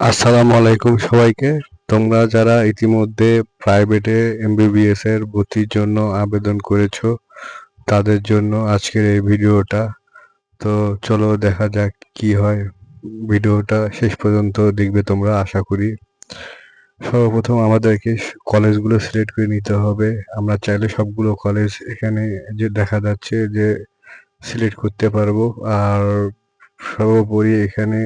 আসসালামু আলাইকুম সবাইকে। তোমরা যারা ইতিমধ্যে প্রাইভেটে এমবিবিএস এর ভর্তির জন্য আবেদন করেছো তাদের জন্য আজকের এই ভিডিওটা। তো চলো দেখা যাক কি হয়। ভিডিওটা শেষ পর্যন্ত দেখবে তোমরা আশা করি। সর্বপ্রথম আমাদেরকে কলেজগুলো সিলেক্ট করে নিতে হবে। আমরা চাইলে সবগুলো কলেজ এখানে যে দেখা যাচ্ছে যে সিলেক্ট করতে পারবো। আর সর্বোপরি এখানে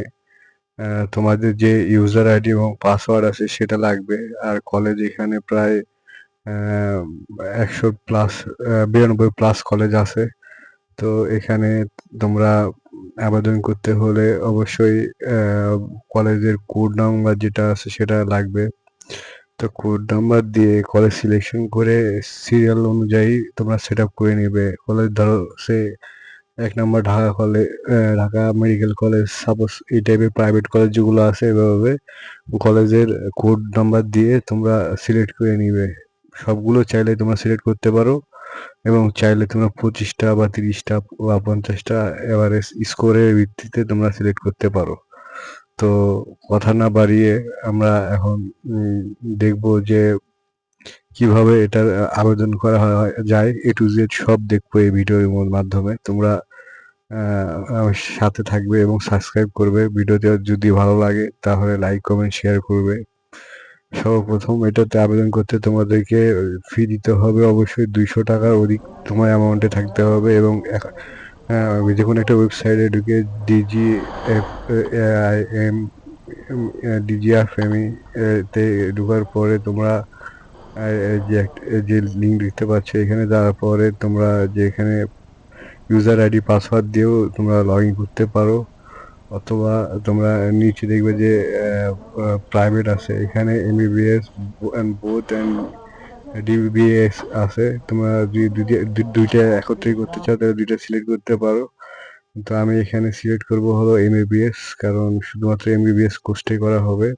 তোমাদের যে ইউজার আইডি এবং পাসওয়ার্ড আছে সেটা লাগবে। আর কলেজ এখানে প্রায় 100 প্লাস 92 প্লাস কলেজ আছে। তো এখানে তোমরা আবেদন করতে হলে অবশ্যই কলেজের কোড নাম্বার যেটা আছে সেটা লাগবে। তো কোড নাম্বার দিয়ে কলেজ সিলেকশন করে সিরিয়াল অনুযায়ী তোমরা সেট আপ করে নিবে। কলেজ ধরো সে 1 নম্বর ঢাকা মেডিকেল কলেজ, সাপোজ এই টাইপের প্রাইভেট কলেজ যেগুলো আছে এভাবে কলেজের কোড নাম্বার দিয়ে তোমরা সিলেক্ট করে নিবে। সবগুলো চাইলে তোমরা সিলেক্ট করতে পারো এবং চাইলে তোমরা 25টা বা 30টা বা 50টা এভারেজ স্কোরের ভিত্তিতে তোমরা সিলেক্ট করতে পারো। তো কথা না বাড়িয়ে আমরা এখন দেখবো যে কিভাবে এটার আবেদন করা যায় A to Z সব দেখবো এই ভিডিওর মাধ্যমে। তোমরা আমার সাথে থাকবে এবং সাবস্ক্রাইব করবে। ভিডিওটা যদি ভালো লাগে তাহলে লাইক, কমেন্ট, শেয়ার করবে। সর্বপ্রথম এটাতে আবেদন করতে তোমাদেরকে ফি দিতে হবে অবশ্যই 200 টাকার অধিক তোমার অ্যামাউন্টে থাকতে হবে এবং যেকোনো একটা ওয়েবসাইটে ঢুকে ডিজিএফএমই তে ঢোকার পরে তোমরা যে লিঙ্ক দেখতে পাচ্ছ এখানে যাওয়ার পরে তোমরা যে এখানে ইউজার আইডি পাসওয়ার্ড দিয়েও তোমরা লগ ইন করতে পারো, অথবা তোমরা নিচে দেখবে যে প্রাইভেট আছে এখানে এমবিবিএস বোথ অ্যান্ড ডিবিবিএস আছে। তোমরা দুইটা একত্রে করতে চাও তাহলে দুইটা সিলেক্ট করতে পারো। তো আমি এখানে সিলেক্ট করব হলো এমবিবিএস, কারণ শুধুমাত্র এমবিবিএস কোর্সটাই করা হবে।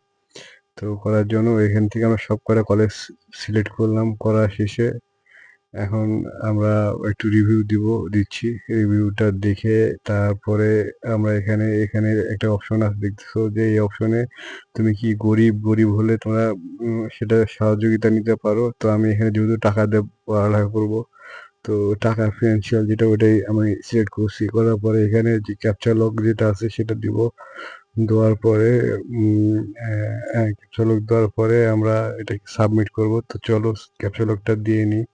তো করার জন্য এখান থেকে আমরা সব কটা কলেজ সিলেক্ট করলাম। করা শেষে এখন আমরা একটু দিচ্ছি। রিভিউটা দেখে তারপরে আমরা এখানে একটা অপশন আছে দেখতেছো যে এই অপশনে তুমি কি গরিব হলে তোমরা সেটা সহযোগিতা নিতে পারো। তো আমি এখানে যেহেতু টাকা দিয়ে পড়ালেখা করবো, তো টাকা ফিনান্সিয়াল যেটা ওটাই আমি সিলেক্ট করছি। করার পরে এখানে যে ক্যাপচা লক যেটা আছে সেটা দিব। দেওয়ার পরে ক্যাপচা লক দেওয়ার পরে আমরা এটাকে সাবমিট করব। তো চলো ক্যাপচা লকটা দিয়ে নিই।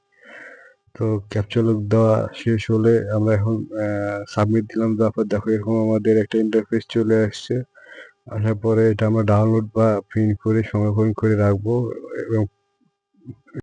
তো ক্যাপচা লক দেওয়া শেষ হলে আমরা এখন সাবমিট দিলাম। তারপর দেখো এরকম আমাদের একটা ইন্টারফেস চলে আসছে। আসার পরে এটা আমরা ডাউনলোড বা প্রিন্ট করে সংরক্ষণ করে রাখবো এবং